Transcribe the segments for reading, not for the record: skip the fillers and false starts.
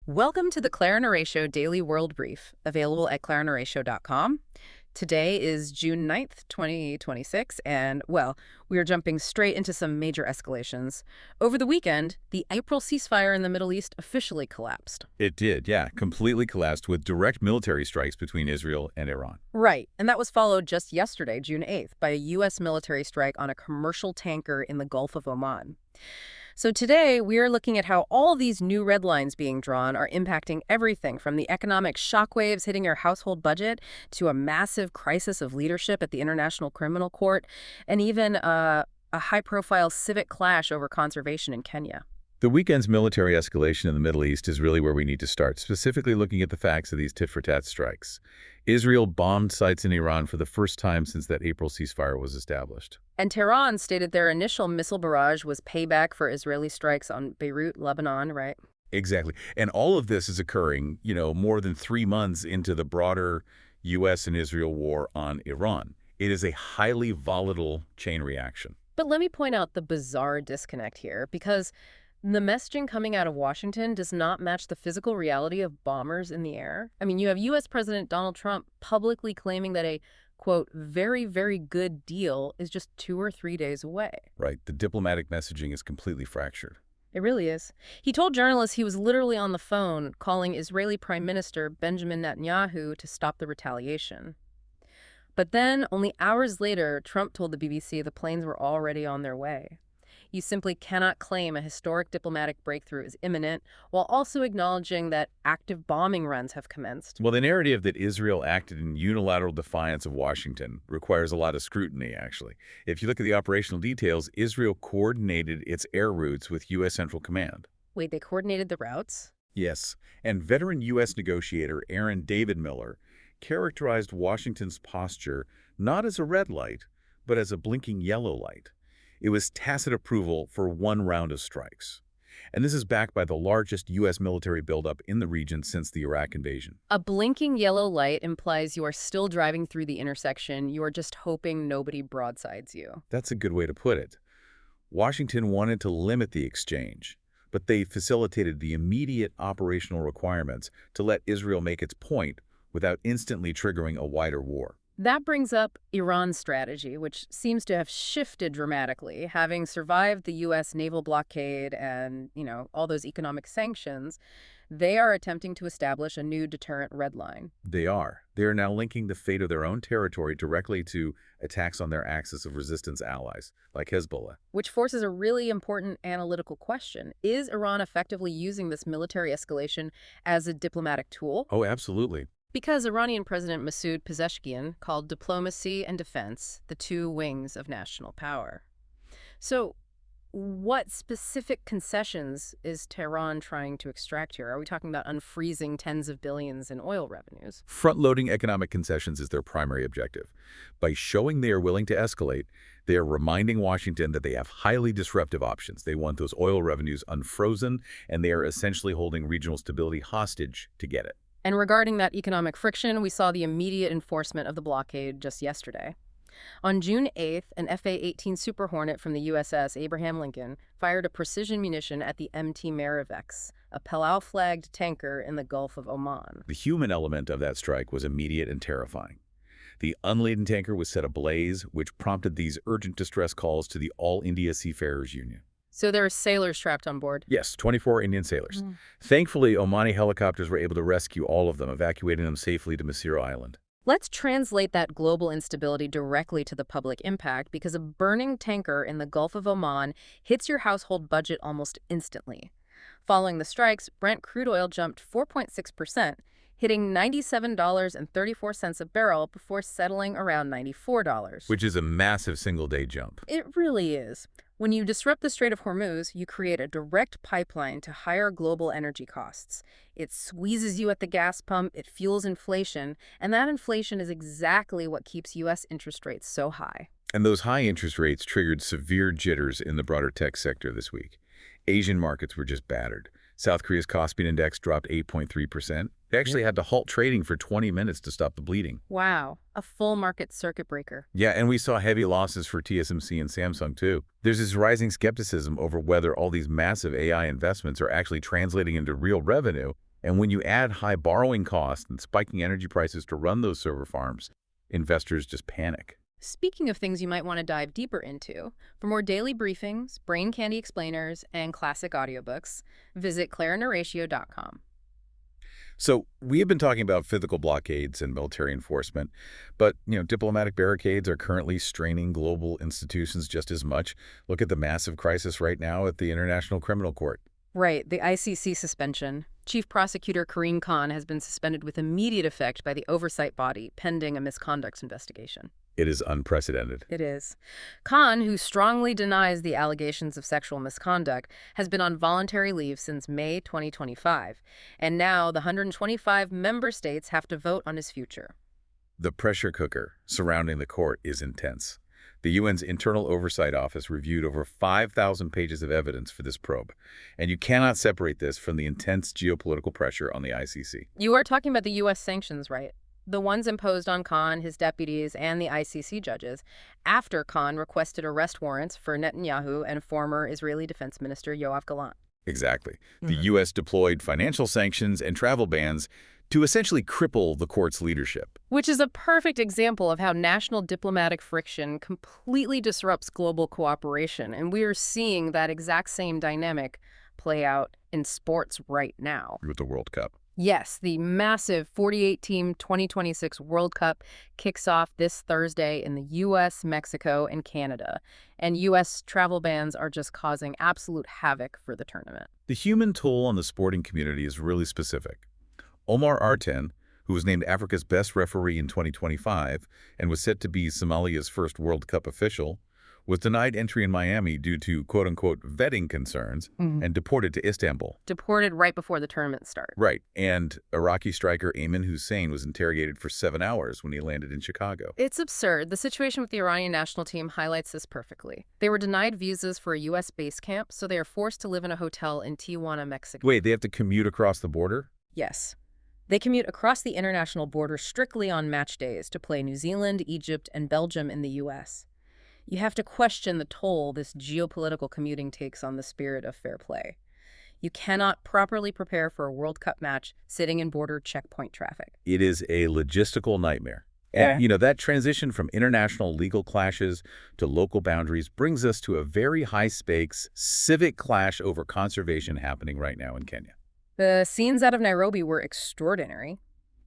Welcome to the Claire and Horatio Daily World Brief, available at claireandhoratio.com. Today is June 9th, 2026, and, well, we are jumping straight into some major escalations. Over the weekend, the April ceasefire in the Middle East officially collapsed. It did, yeah, completely collapsed with direct military strikes between Israel and Iran. Right, and that was followed just yesterday, June 8th, by a U.S. military strike on a commercial tanker in the Gulf of Oman. So today, we are looking at how all these new red lines being drawn are impacting everything from the economic shockwaves hitting your household budget to a massive crisis of leadership at the International Criminal Court and even a high-profile civic clash over conservation in Kenya. The weekend's military escalation in the Middle East is really where we need to start, specifically looking at the facts of these tit-for-tat strikes. Israel bombed sites in Iran for the first time since that April ceasefire was established. And Tehran stated their initial missile barrage was payback for Israeli strikes on Beirut, Lebanon, right? Exactly. And all of this is occurring, more than 3 months into the broader U.S. and Israel war on Iran. It is a highly volatile chain reaction. But let me point out the bizarre disconnect here, because the messaging coming out of Washington does not match the physical reality of bombers in the air. I mean, you have U.S. President Donald Trump publicly claiming that a, quote, very, very good deal is just 2 or 3 days away. Right. The diplomatic messaging is completely fractured. It really is. He told journalists he was literally on the phone calling Israeli Prime Minister Benjamin Netanyahu to stop the retaliation. But then, only hours later, Trump told the BBC the planes were already on their way. You simply cannot claim a historic diplomatic breakthrough is imminent while also acknowledging that active bombing runs have commenced. Well, the narrative that Israel acted in unilateral defiance of Washington requires a lot of scrutiny, actually. If you look at the operational details, Israel coordinated its air routes with U.S. Central Command. Wait, they coordinated the routes? Yes, and veteran U.S. negotiator Aaron David Miller characterized Washington's posture not as a red light, but as a blinking yellow light. It was tacit approval for one round of strikes. And this is backed by the largest U.S. military buildup in the region since the Iraq invasion. A blinking yellow light implies you are still driving through the intersection. You are just hoping nobody broadsides you. That's a good way to put it. Washington wanted to limit the exchange, but they facilitated the immediate operational requirements to let Israel make its point without instantly triggering a wider war. That brings up Iran's strategy, which seems to have shifted dramatically. Having survived the U.S. naval blockade and, all those economic sanctions, they are attempting to establish a new deterrent red line. They are. They are now linking the fate of their own territory directly to attacks on their axis of resistance allies, like Hezbollah. Which forces a really important analytical question. Is Iran effectively using this military escalation as a diplomatic tool? Oh, absolutely. Because Iranian President Masoud Pezeshkian called diplomacy and defense the two wings of national power. So what specific concessions is Tehran trying to extract here? Are we talking about unfreezing tens of billions in oil revenues? Front-loading economic concessions is their primary objective. By showing they are willing to escalate, they are reminding Washington that they have highly disruptive options. They want those oil revenues unfrozen, and they are essentially holding regional stability hostage to get it. And regarding that economic friction, we saw the immediate enforcement of the blockade just yesterday. On June 8th, an F/A-18 Super Hornet from the USS Abraham Lincoln fired a precision munition at the MT Marivex, a Palau-flagged tanker in the Gulf of Oman. The human element of that strike was immediate and terrifying. The unladen tanker was set ablaze, which prompted these urgent distress calls to the All India Seafarers Union. So there are sailors trapped on board? Yes, 24 Indian sailors. Thankfully, Omani helicopters were able to rescue all of them, evacuating them safely to Masiro Island. Let's translate that global instability directly to the public impact, because a burning tanker in the Gulf of Oman hits your household budget almost instantly. Following the strikes, Brent crude oil jumped 4.6%, hitting $97.34 a barrel before settling around $94. Which is a massive single-day jump. It really is. When you disrupt the Strait of Hormuz, you create a direct pipeline to higher global energy costs. It squeezes you at the gas pump, it fuels inflation, and that inflation is exactly what keeps U.S. interest rates so high. And those high interest rates triggered severe jitters in the broader tech sector this week. Asian markets were just battered. South Korea's Kospi index dropped 8.3%. They actually had to halt trading for 20 minutes to stop the bleeding. Wow, a full market circuit breaker. Yeah, and we saw heavy losses for TSMC and Samsung too. There's this rising skepticism over whether all these massive AI investments are actually translating into real revenue, And when you add high borrowing costs and spiking energy prices to run those server farms, investors just panic. Speaking of things you might want to dive deeper into, for more daily briefings, brain candy explainers, and classic audiobooks, visit clarineratio.com. So we have been talking about physical blockades and military enforcement, but diplomatic barricades are currently straining global institutions just as much. Look at the massive crisis right now at the International Criminal Court. Right, the ICC suspension. Chief Prosecutor Karim Khan has been suspended with immediate effect by the oversight body pending a misconduct investigation. It is unprecedented. It is. Khan, who strongly denies the allegations of sexual misconduct, has been on voluntary leave since May 2025, and now the 125 member states have to vote on his future. The pressure cooker surrounding the court is intense. The UN's Internal Oversight Office reviewed over 5,000 pages of evidence for this probe, and you cannot separate this from the intense geopolitical pressure on the ICC. You are talking about the U.S. sanctions, right? The ones imposed on Khan, his deputies, and the ICC judges after Khan requested arrest warrants for Netanyahu and former Israeli Defense Minister Yoav Gallant. Exactly. The U.S. deployed financial sanctions and travel bans to essentially cripple the court's leadership. Which is a perfect example of how national diplomatic friction completely disrupts global cooperation, and we are seeing that exact same dynamic play out in sports right now. With the World Cup. Yes, the massive 48-team 2026 World Cup kicks off this Thursday in the U.S., Mexico, and Canada, and U.S. travel bans are just causing absolute havoc for the tournament. The human toll on the sporting community is really specific. Omar Arten, who was named Africa's best referee in 2025 and was set to be Somalia's first World Cup official, was denied entry in Miami due to quote-unquote vetting concerns and deported to Istanbul. Deported right before the tournament starts. Right, and Iraqi striker Ayman Hussein was interrogated for 7 hours when he landed in Chicago. It's absurd. The situation with the Iranian national team highlights this perfectly. They were denied visas for a U.S. base camp, so they are forced to live in a hotel in Tijuana, Mexico. Wait, they have to commute across the border? Yes. They commute across the international border strictly on match days to play New Zealand, Egypt, and Belgium in the U.S. You have to question the toll this geopolitical commuting takes on the spirit of fair play. You cannot properly prepare for a World Cup match sitting in border checkpoint traffic. It is a logistical nightmare. And, that transition from international legal clashes to local boundaries brings us to a very high-stakes civic clash over conservation happening right now in Kenya. The scenes out of Nairobi were extraordinary.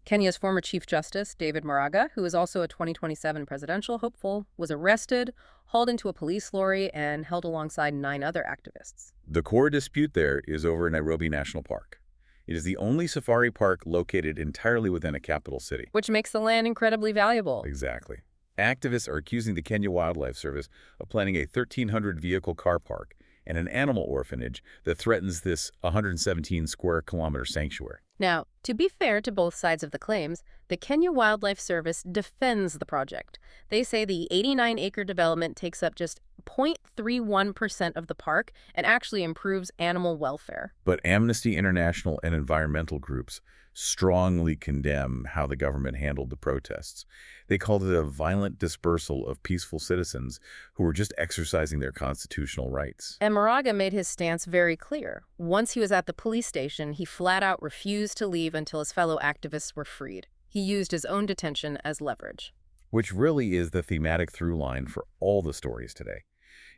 Kenya's former Chief Justice, David Maraga, who is also a 2027 presidential hopeful, was arrested, hauled into a police lorry, and held alongside 9 other activists. The core dispute there is over Nairobi National Park. It is the only safari park located entirely within a capital city. Which makes the land incredibly valuable. Exactly. Activists are accusing the Kenya Wildlife Service of planning a 1,300-vehicle car park and an animal orphanage that threatens this 117-square-kilometer sanctuary. Now, to be fair to both sides of the claims, the Kenya Wildlife Service defends the project. They say the 89-acre development takes up just 0.31% of the park and actually improves animal welfare. But Amnesty International and environmental groups strongly condemn how the government handled the protests. They called it a violent dispersal of peaceful citizens who were just exercising their constitutional rights. And Maraga made his stance very clear. Once he was at the police station, he flat out refused to leave until his fellow activists were freed. He used his own detention as leverage. Which really is the thematic through line for all the stories today.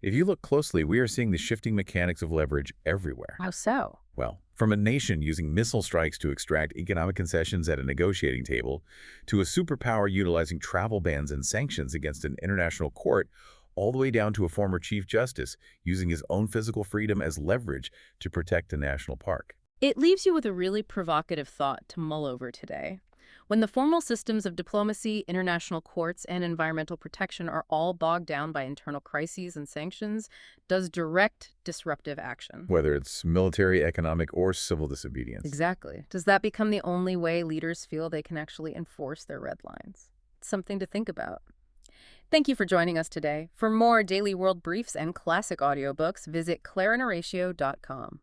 If you look closely, we are seeing the shifting mechanics of leverage everywhere. How so? Well, from a nation using missile strikes to extract economic concessions at a negotiating table, to a superpower utilizing travel bans and sanctions against an international court, all the way down to a former Chief Justice using his own physical freedom as leverage to protect a national park. It leaves you with a really provocative thought to mull over today. When the formal systems of diplomacy, international courts, and environmental protection are all bogged down by internal crises and sanctions, does direct disruptive action? Whether it's military, economic, or civil disobedience. Exactly. Does that become the only way leaders feel they can actually enforce their red lines? It's something to think about. Thank you for joining us today. For more daily world briefs and classic audiobooks, visit clarineratio.com.